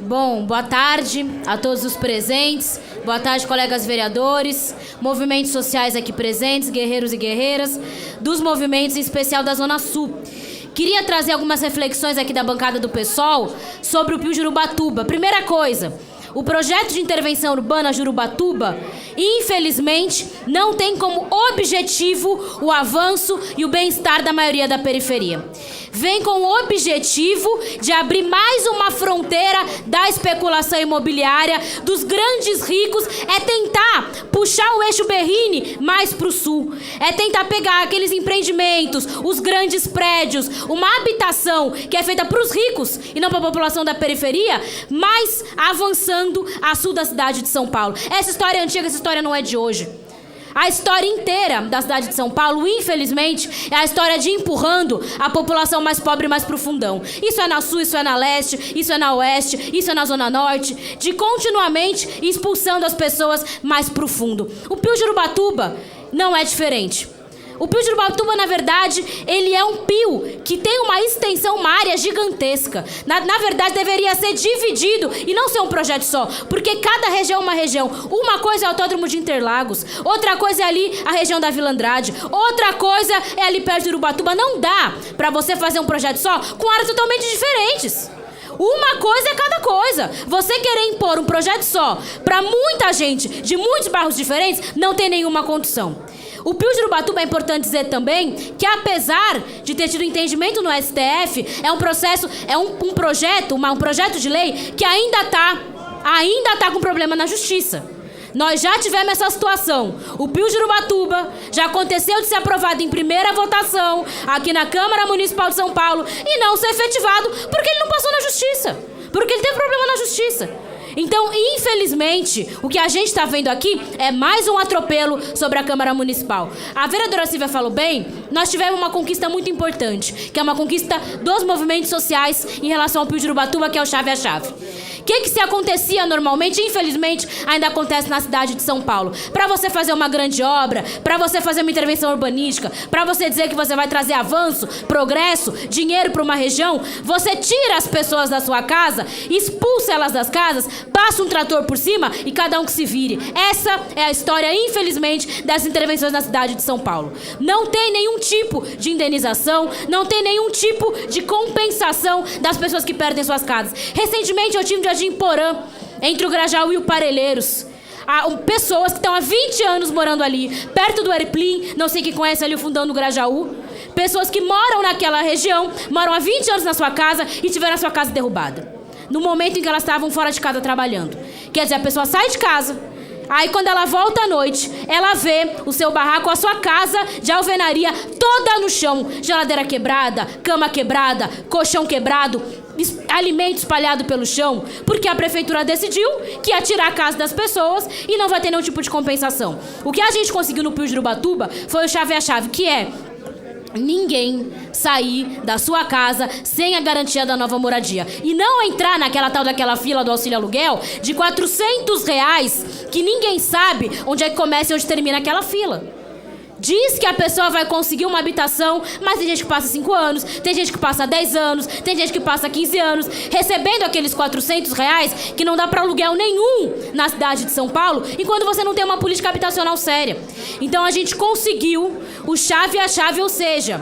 Bom, boa tarde a todos os presentes, boa tarde, colegas vereadores, movimentos sociais aqui presentes, guerreiros e guerreiras, dos movimentos, em especial da Zona Sul. Queria trazer algumas reflexões aqui da bancada do PSOL sobre o Pio Jurubatuba. Primeira coisa, o projeto de intervenção urbana Jurubatuba, infelizmente, não tem como objetivo o avanço e o bem-estar da maioria da periferia. Vem com o objetivo de abrir mais uma fronteira da especulação imobiliária, dos grandes ricos, é tentar puxar o eixo Berrini mais para o sul. É tentar pegar aqueles empreendimentos, os grandes prédios, uma habitação que é feita para os ricos e não para a população da periferia, mas avançando a sul da cidade de São Paulo. Essa história é antiga, essa história não é de hoje. A história inteira da cidade de São Paulo, infelizmente, é a história de empurrando a população mais pobre mais pro fundão. Isso é na sul, isso é na leste, isso é na oeste, isso é na zona norte, de continuamente expulsando as pessoas mais pro fundo. O Pio Jurubatuba não é diferente. O Pio Jurubatuba, na verdade, ele é um pio que tem uma extensão, uma área gigantesca. Na verdade, deveria ser dividido e não ser um projeto só, porque cada região é uma região. Uma coisa é o Autódromo de Interlagos, outra coisa é ali a região da Vila Andrade, outra coisa é ali perto de Jurubatuba. Não dá para você fazer um projeto só com áreas totalmente diferentes. Uma coisa é cada coisa. Você querer impor um projeto só para muita gente de muitos bairros diferentes não tem nenhuma condição. O Pio Jurubatuba é importante dizer também que, apesar de ter tido entendimento no STF, é um projeto de lei que ainda tá com problema na justiça. Nós já tivemos essa situação. O Pio Jurubatuba já aconteceu de ser aprovado em primeira votação aqui na Câmara Municipal de São Paulo e não ser efetivado porque ele não passou na justiça, porque ele teve problema na justiça. Então, infelizmente, o que a gente está vendo aqui é mais um atropelo sobre a Câmara Municipal. A vereadora Silvia falou bem, nós tivemos uma conquista muito importante, que é uma conquista dos movimentos sociais em relação ao Pio Jurubatuba, que é o chave a chave. O que se acontecia normalmente, infelizmente, ainda acontece na cidade de São Paulo. Para você fazer uma grande obra, para você fazer uma intervenção urbanística, para você dizer que você vai trazer avanço, progresso, dinheiro para uma região, você tira as pessoas da sua casa, expulsa elas das casas, passa um trator por cima e cada um que se vire. Essa é a história, infelizmente, das intervenções na cidade de São Paulo. Não tem nenhum tipo de indenização, não tem nenhum tipo de compensação das pessoas que perdem suas casas. Recentemente eu tive no Jardim Porã, entre o Grajaú e o Parelheiros. Pessoas que estão há 20 anos morando ali, perto do Erplim, não sei quem conhece ali o fundão do Grajaú. Pessoas que moram naquela região, moram há 20 anos na sua casa e tiveram a sua casa derrubada no momento em que elas estavam fora de casa trabalhando. Quer dizer, a pessoa sai de casa, aí quando ela volta à noite, ela vê o seu barraco, a sua casa de alvenaria toda no chão. Geladeira quebrada, cama quebrada, colchão quebrado, alimento espalhado pelo chão, porque a prefeitura decidiu que ia tirar a casa das pessoas e não vai ter nenhum tipo de compensação. O que a gente conseguiu no Pio Jurubatuba foi o chave a chave, que é ninguém sair da sua casa sem a garantia da nova moradia. E não entrar naquela tal daquela fila do auxílio aluguel de R$400, que ninguém sabe onde é que começa e onde termina aquela fila. Diz que a pessoa vai conseguir uma habitação, mas tem gente que passa 5 anos, tem gente que passa 10 anos, tem gente que passa 15 anos, recebendo aqueles R$400 que não dá para aluguel nenhum na cidade de São Paulo, enquanto você não tem uma política habitacional séria. Então a gente conseguiu o chave a chave, ou seja,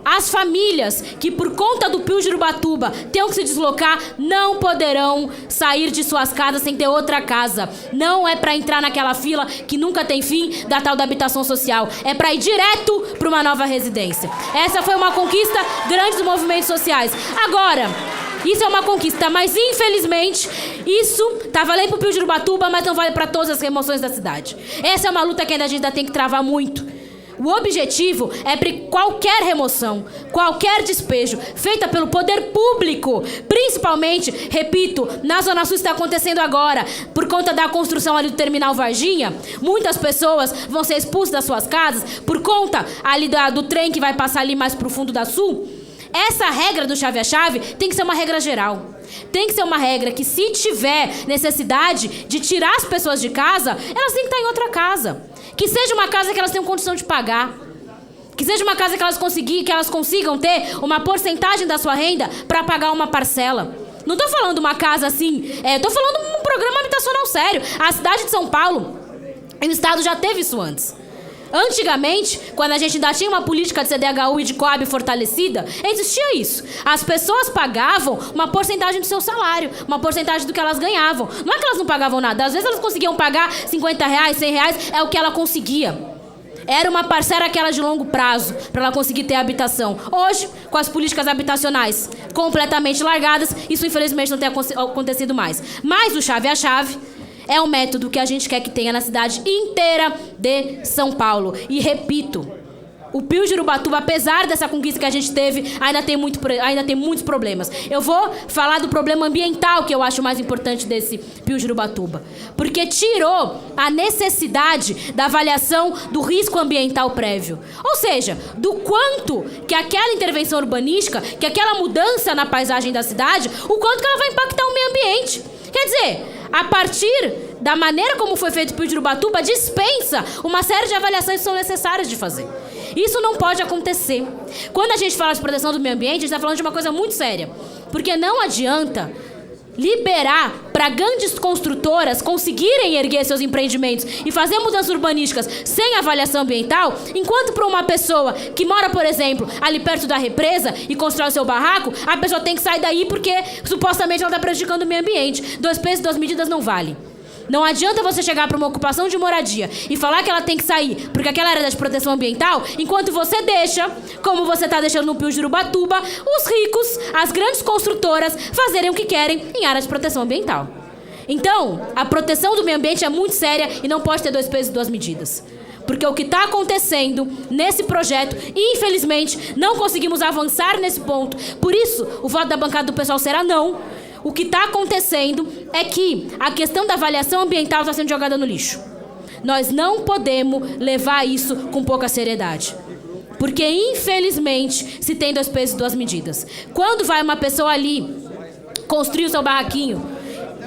as famílias que por conta do Pio Jurubatuba tenham que se deslocar não poderão sair de suas casas sem ter outra casa. Não é para entrar naquela fila que nunca tem fim da tal da habitação social. É para ir direto para uma nova residência. Essa foi uma conquista grande dos movimentos sociais. Agora, isso é uma conquista, mas infelizmente isso tá valendo pro Pio Jurubatuba, mas não vale para todas as remoções da cidade. Essa é uma luta que ainda a gente ainda tem que travar muito. O objetivo é qualquer remoção, qualquer despejo feita pelo poder público, principalmente, repito, na Zona Sul está acontecendo agora, por conta da construção ali do Terminal Varginha, muitas pessoas vão ser expulsas das suas casas por conta ali do trem que vai passar ali mais pro fundo da Sul. Essa regra do chave a chave tem que ser uma regra geral. Tem que ser uma regra que, se tiver necessidade de tirar as pessoas de casa, elas têm que estar em outra casa. Que seja uma casa que elas tenham condição de pagar. Que seja uma casa que elas consigam ter uma porcentagem da sua renda para pagar uma parcela. Não tô falando uma casa assim, tô falando um programa habitacional sério. A cidade de São Paulo, o estado já teve isso antes. Antigamente, quando a gente ainda tinha uma política de CDHU e de Coab fortalecida, existia isso. As pessoas pagavam uma porcentagem do seu salário, uma porcentagem do que elas ganhavam. Não é que elas não pagavam nada, às vezes elas conseguiam pagar R$50, R$100, é o que ela conseguia. Era uma parcela aquela de longo prazo, para ela conseguir ter habitação. Hoje, com as políticas habitacionais completamente largadas, isso infelizmente não tem acontecido mais. Mas o chave a chave é um método que a gente quer que tenha na cidade inteira de São Paulo. E repito, o Pio de Urubatuba, apesar dessa conquista que a gente teve, ainda tem muitos problemas. Eu vou falar do problema ambiental, que eu acho mais importante desse Pio de Urubatuba. Porque tirou a necessidade da avaliação do risco ambiental prévio. Ou seja, do quanto que aquela intervenção urbanística, que aquela mudança na paisagem da cidade, o quanto que ela vai impactar o meio ambiente. Quer dizer, a partir da maneira como foi feito o Pio de Urubatuba, dispensa uma série de avaliações que são necessárias de fazer. Isso não pode acontecer. Quando a gente fala de proteção do meio ambiente, a gente está falando de uma coisa muito séria. Porque não adianta liberar para grandes construtoras conseguirem erguer seus empreendimentos e fazer mudanças urbanísticas sem avaliação ambiental, enquanto para uma pessoa que mora, por exemplo, ali perto da represa e constrói o seu barraco, a pessoa tem que sair daí porque supostamente ela está prejudicando o meio ambiente. 2 pesos, 2 medidas não vale. Não adianta você chegar para uma ocupação de moradia e falar que ela tem que sair porque aquela área de proteção ambiental, enquanto você deixa, como você está deixando no Pio de Urubatuba, os ricos, as grandes construtoras, fazerem o que querem em áreas de proteção ambiental. Então, a proteção do meio ambiente é muito séria e não pode ter 2 pesos e 2 medidas. Porque o que está acontecendo nesse projeto, infelizmente, não conseguimos avançar nesse ponto. Por isso, o voto da bancada do pessoal será não. O que está acontecendo é que a questão da avaliação ambiental está sendo jogada no lixo. Nós não podemos levar isso com pouca seriedade. Porque, infelizmente, se tem 2 pesos e 2 medidas. Quando vai uma pessoa ali construir o seu barraquinho,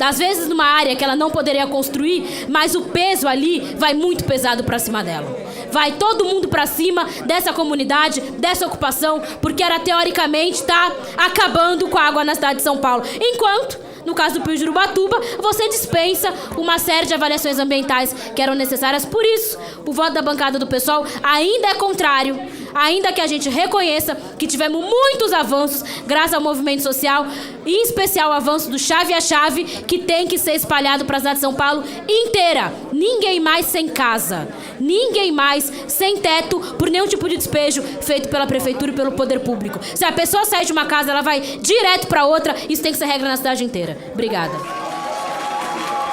às vezes numa área que ela não poderia construir, mas o peso ali vai muito pesado para cima dela. Vai todo mundo para cima dessa comunidade, dessa ocupação, porque ela teoricamente está acabando com a água na cidade de São Paulo. Enquanto, no caso do Pio de Urubatuba, você dispensa uma série de avaliações ambientais que eram necessárias. Por isso, o voto da bancada do PSOL ainda é contrário, ainda que a gente reconheça que tivemos muitos avanços graças ao movimento social, em especial o avanço do chave a chave, que tem que ser espalhado para a cidade de São Paulo inteira. Ninguém mais sem casa, ninguém mais sem teto por nenhum tipo de despejo feito pela prefeitura e pelo poder público. Se a pessoa sai de uma casa, ela vai direto para outra. Isso tem que ser regra na cidade inteira. Obrigada.